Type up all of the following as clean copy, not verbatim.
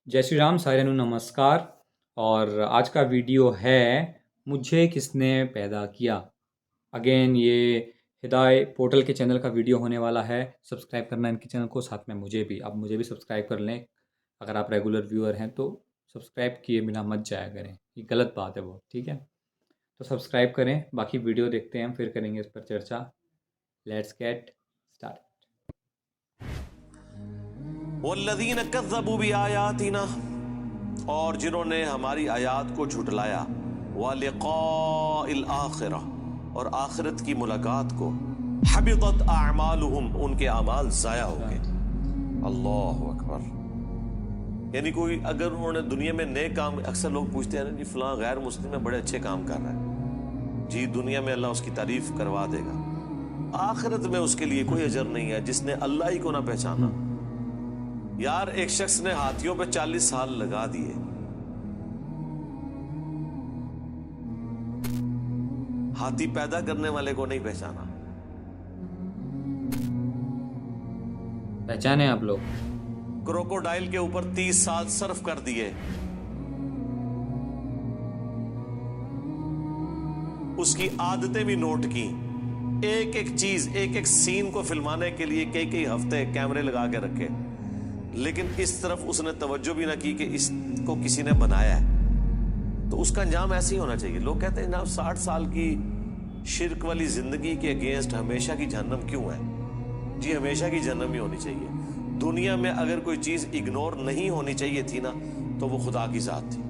जय श्री राम, साਰਿਆਂ ਨੂੰ नमस्कार। और आज का वीडियो है मुझे किसने पैदा किया। अगेन ये हिदाय पोर्टल के चैनल का वीडियो होने वाला है। सब्सक्राइब करना इनके चैनल को, साथ में मुझे भी। आप मुझे भी सब्सक्राइब कर लें। अगर आप रेगुलर व्यूअर हैं तो सब्सक्राइब किए बिना मत जाया करें, ये गलत बात है वो, ठीक है। तो सब्सक्राइब करें, बाकी वीडियो देखते हैं, फिर करेंगे इस पर चर्चा। Let's get start. वल्लज़ीन कज़्ज़बू बिआयातिना, और जिन्होंने हमारी आयात को झुटलाया, व लिक़ाइल आखिरह, और आखिरत की मुलाकात को, हबितत अअमालुहुम, उनके अमाल ज़ाया हो गए। अल्लाहु अकबर। यानी कोई अगर उन्होंने दुनिया में नेक काम, अक्सर लोग पूछते हैं जी फलां गैर मुस्लिम में बड़े अच्छे काम कर रहा है, जी दुनिया में अल्लाह उसकी तारीफ करवा देगा, आखिरत में उसके लिए कोई अजर नहीं है जिसने अल्लाह ही को ना पहचाना। यार एक शख्स ने हाथियों पे 40 साल लगा दिए, हाथी पैदा करने वाले को नहीं पहचाना। पहचाने आप लोग। क्रोकोडाइल के ऊपर 30 साल सर्फ कर दिए, उसकी आदतें भी नोट की, एक एक चीज, एक एक सीन को फिल्माने के लिए कई कई हफ्ते कैमरे लगा के रखे, लेकिन इस तरफ उसने तवज्जो भी ना की कि इसको किसी ने बनाया है। तो उसका अंजाम ऐसे ही होना चाहिए। लोग कहते हैं ना 60 साल की शिरक वाली जिंदगी के अगेंस्ट हमेशा की जहन्नम क्यों है? जी हमेशा की जहन्नम ही होनी चाहिए। दुनिया में अगर कोई चीज इग्नोर नहीं होनी चाहिए थी ना, तो वो खुदा की जात थी।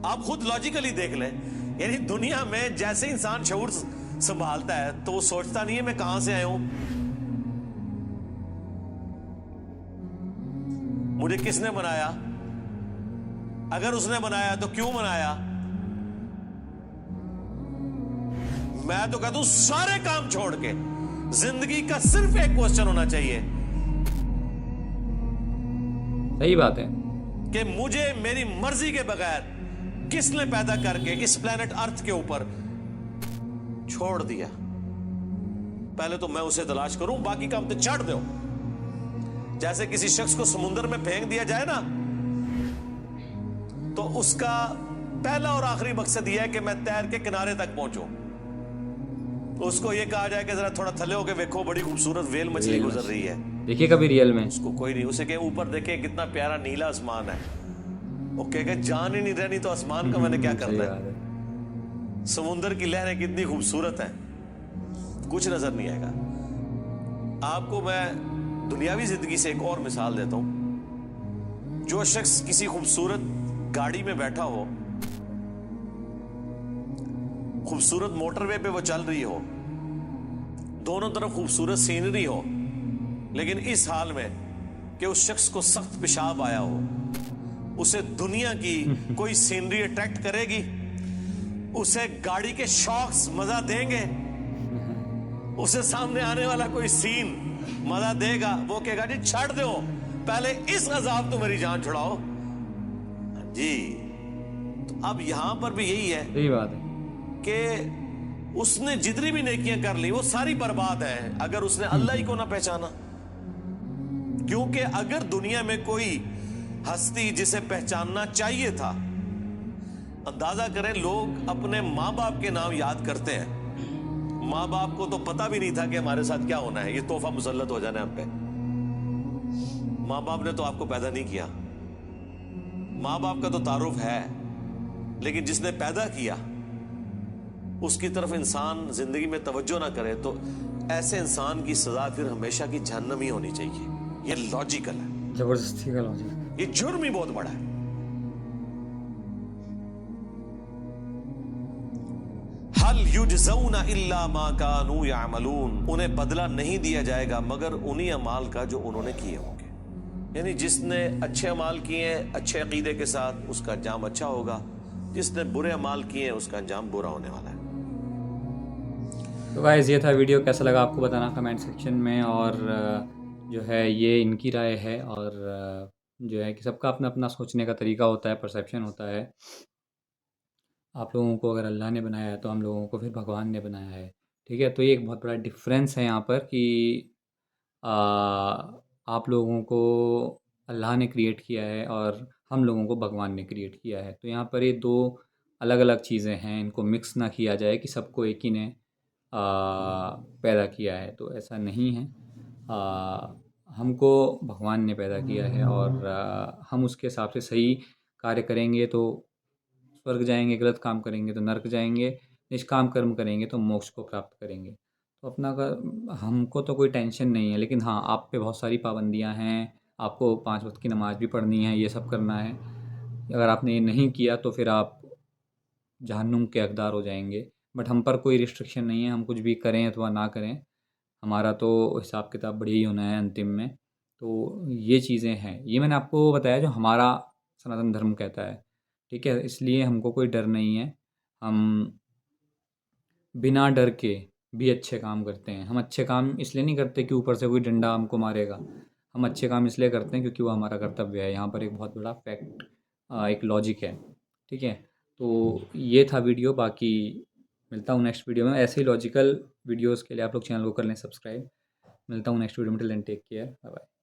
आप खुद लॉजिकली देख लें, यानी दुनिया में जैसे इंसान शऊर संभालता है तो वो सोचता नहीं है मैं कहां से आया हूं, मुझे किसने बनाया, अगर उसने बनाया तो क्यों बनाया। मैं तो कहता हूं सारे काम छोड़ के जिंदगी का सिर्फ एक क्वेश्चन होना चाहिए। सही बात है कि मुझे मेरी मर्जी के बगैर किसने पैदा करके इस प्लेनेट अर्थ के ऊपर छोड़ दिया। पहले तो मैं उसे तलाश करूं, बाकी काम तो छाड़ दो। जैसे किसी शख्स को समुद्र में फेंक दिया जाए ना, तो उसका पहला और आखिरी मकसद यह है कि मैं तैर के किनारे तक पहुंचूं। उसको यह कहा जाए कि जरा थोड़ा थले होके देखो, बड़ी खूबसूरत वेल मछली गुजर रही है, देखिए कभी रियल में। उसको कोई नहीं, उसे के ऊपर देखे कितना प्यारा नीला आसमान है, वो कहेगा जान ही नहीं रहनी तो आसमान का मैंने क्या करना है। समुद्र की लहरें कितनी खूबसूरत हैं, कुछ नजर नहीं आएगा आपको। मैं दुनियावी जिंदगी से एक और मिसाल देता हूं। जो शख्स किसी खूबसूरत गाड़ी में बैठा हो, खूबसूरत मोटरवे पे वो चल रही हो, दोनों तरफ खूबसूरत सीनरी हो, लेकिन इस हाल में कि उस शख्स को सख्त पेशाब आया हो, उसे दुनिया की कोई सीनरी अट्रैक्ट करेगी? उसे गाड़ी के शॉक्स मजा देंगे? उसे सामने आने वाला कोई सीन मजा देगा? वो कहेगा जी छाड़ दो, पहले इस अजाब तो मेरी जान छुड़ाओ जी। तो अब यहां पर भी यही है, सही बात है कि उसने जितनी भी नेकियां कर ली वो सारी बर्बाद है अगर उसने अल्लाह ही को ना पहचाना। क्योंकि अगर दुनिया में कोई हस्ती जिसे पहचानना चाहिए था, अंदाजा करें, लोग अपने माँ बाप के नाम याद करते हैं। माँ बाप को तो पता भी नहीं था कि हमारे साथ क्या होना है, ये तोहफा मुसल्लत हो जाना है हम पे। माँ बाप ने तो आपको पैदा नहीं किया, माँ बाप का तो तारुफ है, लेकिन जिसने पैदा किया उसकी तरफ इंसान जिंदगी में तवज्जो ना करे तो ऐसे इंसान की सजा फिर हमेशा की जहन्नम ही होनी चाहिए। ये लॉजिकल है, जबरदस्ती का लॉजिक। ये जुर्म ही बहुत बड़ा है। हल युजज़ौना इल्ला मा कानू यामलून, उन्हें बदला नहीं दिया जाएगा मगर उन्हीं अमाल का जो उन्होंने किए होंगे। यानी जिसने अच्छे अमाल किए हैं अच्छे अकीदे के साथ, उसका अंजाम अच्छा होगा, जिसने बुरे अमाल किए हैं उसका अंजाम बुरा होने वाला है। तो गाइस ये था वीडियो, कैसा लगा आपको बताना कमेंट सेक्शन में। और जो है ये इनकी राय है, और जो है कि सबका अपना अपना सोचने का तरीका होता है, परसेप्शन होता है। आप लोगों को अगर अल्लाह ने बनाया है तो हम लोगों को फिर भगवान ने बनाया है, ठीक है। तो ये एक बहुत बड़ा डिफरेंस है यहाँ पर कि आ, आप लोगों को अल्लाह ने क्रिएट किया है और हम लोगों को भगवान ने क्रिएट किया है। तो यहाँ पर ये 2 अलग-अलग चीज़ें हैं, इनको मिक्स ना किया जाए कि सबको एक ही ने पैदा किया है, तो ऐसा नहीं है। हमको भगवान ने पैदा किया है और हम उसके हिसाब से सही कार्य करेंगे तो स्वर्ग जाएंगे, गलत काम करेंगे तो नरक जाएंगे, निष्काम कर्म करेंगे तो मोक्ष को प्राप्त करेंगे। तो अपना हमको तो कोई टेंशन नहीं है, लेकिन हाँ, आप पे बहुत सारी पाबंदियाँ हैं, आपको 5 वक्त की नमाज़ भी पढ़नी है, ये सब करना है। अगर आपने ये नहीं किया तो फिर आप जहन्नुम के हकदार हो जाएंगे। बट हम पर कोई रिस्ट्रिक्शन नहीं है, हम कुछ भी करें अथवा ना करें, हमारा तो हिसाब किताब बढ़िया ही होना है अंतिम में। तो ये चीज़ें हैं, ये मैंने आपको बताया जो हमारा सनातन धर्म कहता है, ठीक है? इसलिए हमको कोई डर नहीं है, हम बिना डर के भी अच्छे काम करते हैं। हम अच्छे काम इसलिए नहीं करते कि ऊपर से कोई डंडा हमको मारेगा, हम अच्छे काम इसलिए करते हैं क्योंकि वो हमारा कर्तव्य है। यहाँ पर एक बहुत बड़ा फैक्ट, एक लॉजिक है, ठीक है? तो ये था वीडियो, बाकी मिलता हूँ नेक्स्ट वीडियो में। ऐसे ही लॉजिकल वीडियोज़ के लिए आप लोग चैनल को कर लें सब्सक्राइब। मिलता हूँ नेक्स्ट वीडियो में, till then take care, bye bye.